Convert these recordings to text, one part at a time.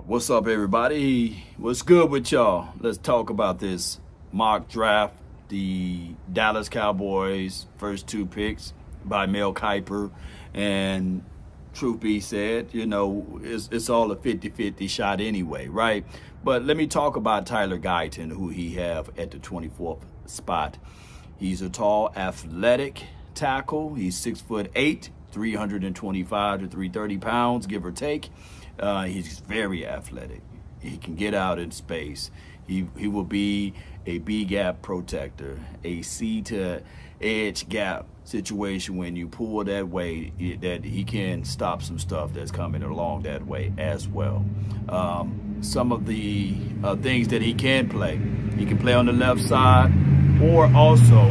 What's up, everybody? What's good with y'all? Let's talk about this mock draft. The Dallas Cowboys first two picks by Mel Kiper. And truth be said, you know, it's all a 50-50 shot anyway, right? But let me talk about Tyler Guyton, who he have at the 24th spot. He's a tall, athletic tackle. He's 6'8", 325 to 330 pounds, give or take. He's very athletic. He can get out in space. He will be a B-gap protector, a C to edge gap situation when you pull that way, that he can stop some stuff that's coming along that way as well. Some of the things that he can play on the left side, or also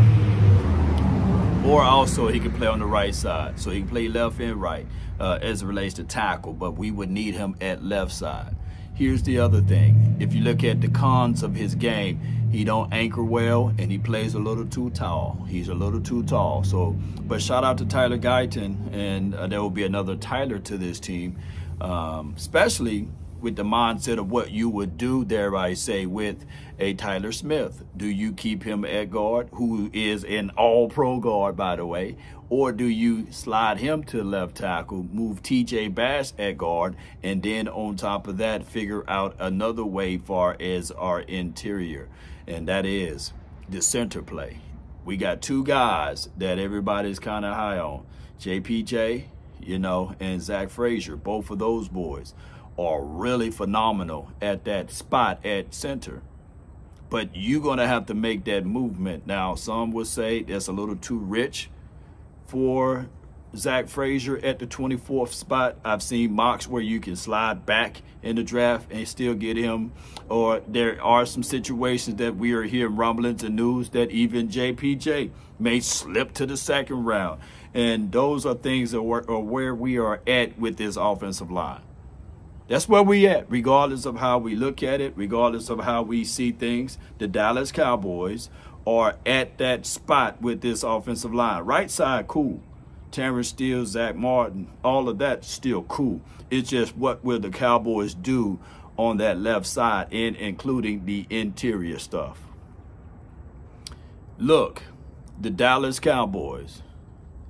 he can play on the right side. So he can play left and right as it relates to tackle, but we would need him at left side. Here's the other thing. If you look at the cons of his game, he don't anchor well and he plays a little too tall. He's a little too tall. So, but shout out to Tyler Guyton, and there will be another Tyler to this team, especially with the mindset of what you would do, dare I say, with a Tyler Smith. Do you keep him at guard, who is an all-pro guard, by the way, or do you slide him to left tackle, move TJ Bass at guard, and then on top of that, figure out another way far as our interior, and that is the center play. We got two guys that everybody's kind of high on, JPJ, you know, and Zach Frazier. Both of those boys are really phenomenal at that spot at center. But you're going to have to make that movement. Now, some would say that's a little too rich for Zach Frazier at the 24th spot. I've seen mocks where you can slide back in the draft and still get him. Or there are some situations that we are hearing rumblings and news that even JPJ may slip to the second round. And those are things that are where we are at with this offensive line. That's where we at, regardless of how we look at it, regardless of how we see things. The Dallas Cowboys are at that spot with this offensive line. Right side, cool. Terrence Steele, Zach Martin, all of that still cool. It's just what will the Cowboys do on that left side, including the interior stuff. Look, the Dallas Cowboys,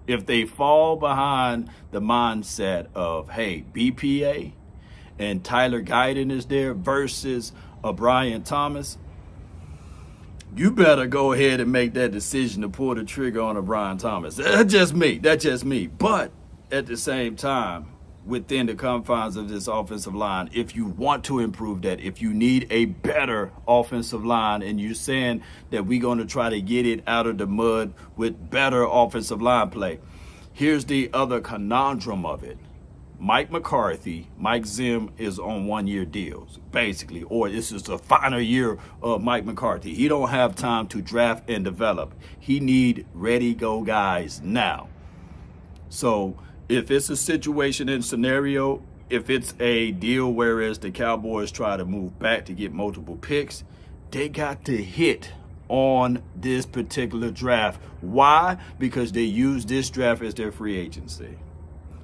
if they fall behind the mindset of, hey, BPA, and Tyler Guyton is there versus Brian Thomas, you better go ahead and make that decision to pull the trigger on Brian Thomas. That's just me. That's just me. But at the same time, within the confines of this offensive line, if you want to improve that, if you need a better offensive line, and you're saying that we're going to try to get it out of the mud with better offensive line play, here's the other conundrum of it. Mike Zim is on one-year deals, basically, or this is the final year of Mike McCarthy. He don't have time to draft and develop. He need ready-go guys now. So if it's a situation and scenario, if it's a deal whereas the Cowboys try to move back to get multiple picks, they got to hit on this particular draft. Why? Because they use this draft as their free agency.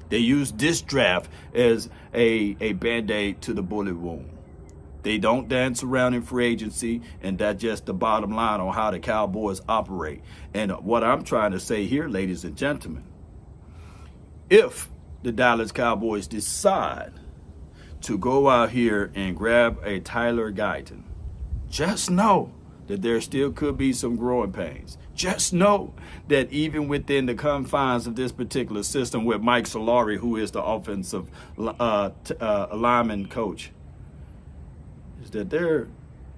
They use this draft as a Band-Aid to the bullet wound. They don't dance around in free agency, and that's just the bottom line on how the Cowboys operate. And what I'm trying to say here, ladies and gentlemen, if the Dallas Cowboys decide to go out here and grab a Tyler Guyton, just know that there still could be some growing pains. Just know that even within the confines of this particular system with Mike Solari, who is the offensive lineman coach, is that there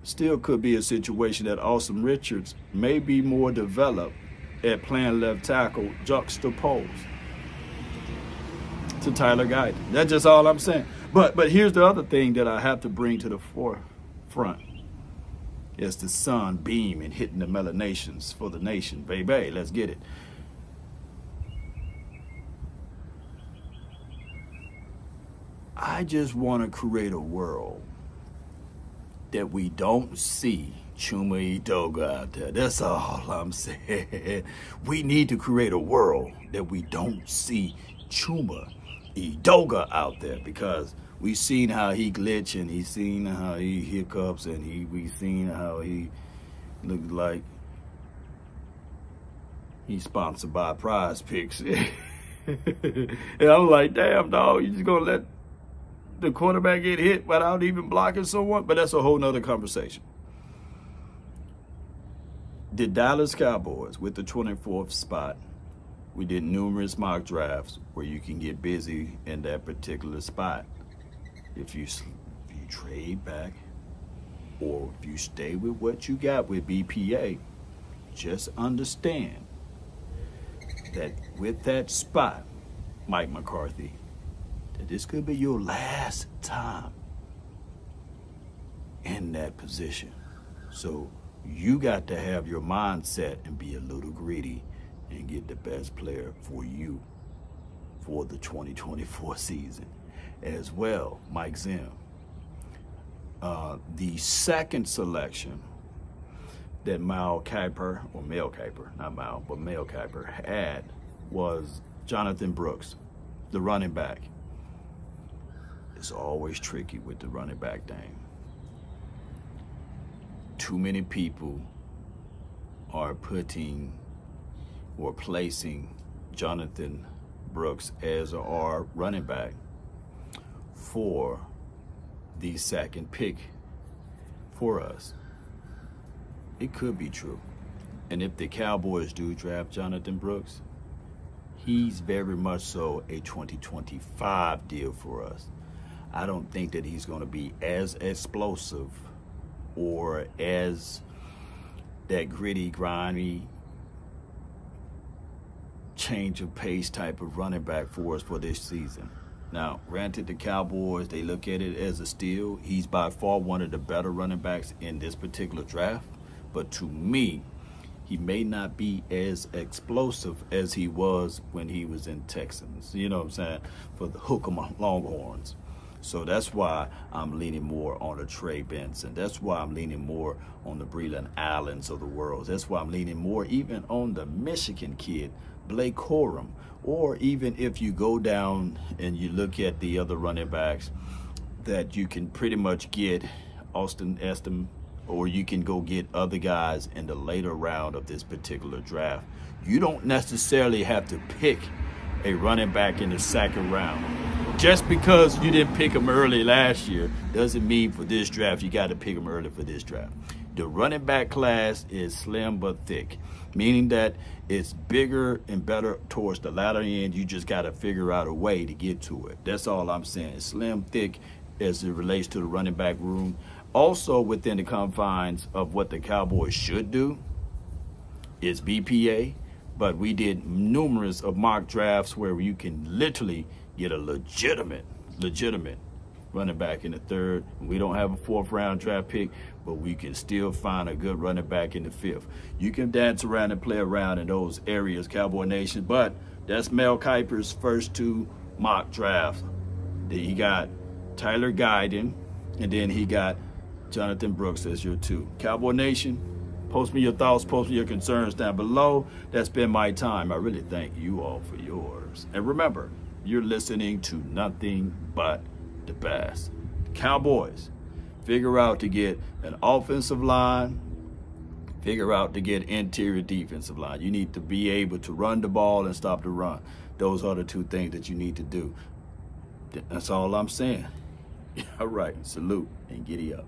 still could be a situation that Austin Richards may be more developed at playing left tackle juxtaposed to Tyler Guyton. That's just all I'm saying. But here's the other thing that I have to bring to the forefront. It's the sun beaming, hitting the melanations for the nation. Baby, let's get it. I just want to create a world that we don't see Chuma Edoga out there. That's all I'm saying. We need to create a world that we don't see Chuma Edoga out there, because We seen how he glitch, and he seen how he hiccups, and we seen how he looked like he's sponsored by Prize Picks. And I'm like, damn, dog, you just gonna let the quarterback get hit without even blocking someone? But that's a whole nother conversation. The Dallas Cowboys with the 24th spot. We did numerous mock drafts where you can get busy in that particular spot. If you trade back, or if you stay with what you got with BPA, just understand that with that spot, Mike McCarthy, that this could be your last time in that position. So you got to have your mindset and be a little greedy and get the best player for you for the 2024 season. As well, Mike Zim. The second selection that Mel Kiper had was Jonathan Brooks, the running back. It's always tricky with the running back thing. Too many people are putting or placing Jonathan Brooks as our running back for the second pick for us. It could be true. And if the Cowboys do draft Jonathan Brooks, he's very much so a 2025 deal for us. I don't think that he's going to be as explosive or as that gritty, grimy, change of pace type of running back for us for this season. Now, granted, the Cowboys, they look at it as a steal. He's by far one of the better running backs in this particular draft. But to me, he may not be as explosive as he was when he was in Texans. You know what I'm saying? For the Hook'em Longhorns. So that's why I'm leaning more on the Trey Benson. That's why I'm leaning more on the Breland Allens of the world. That's why I'm leaning more even on the Michigan kid, Blake Corum. Or even if you go down and you look at the other running backs that you can pretty much get Austin Estem, or you can go get other guys in the later round of this particular draft. You don't necessarily have to pick a running back in the second round. Just because you didn't pick him early last year doesn't mean for this draft you got to pick him early for this draft. The running back class is slim but thick, meaning that it's bigger and better towards the latter end. You just got to figure out a way to get to it. That's all I'm saying. Slim, thick as it relates to the running back room. Also within the confines of what the Cowboys should do is BPA, but we did numerous of mock drafts where you can literally get a legitimate running back in the third. We don't have a fourth round draft pick, but we can still find a good running back in the fifth. You can dance around and play around in those areas, Cowboy Nation, but that's Mel Kiper's first two mock drafts. Then he got Tyler Guyton, and then he got Jonathan Brooks as your two. Cowboy Nation, post me your thoughts, post me your concerns down below. That's been my time. I really thank you all for yours. And remember, you're listening to nothing but the best. Cowboys, figure out to get an offensive line, figure out to get interior defensive line. You need to be able to run the ball and stop the run. Those are the two things that you need to do. That's all I'm saying. All right, salute and giddy up.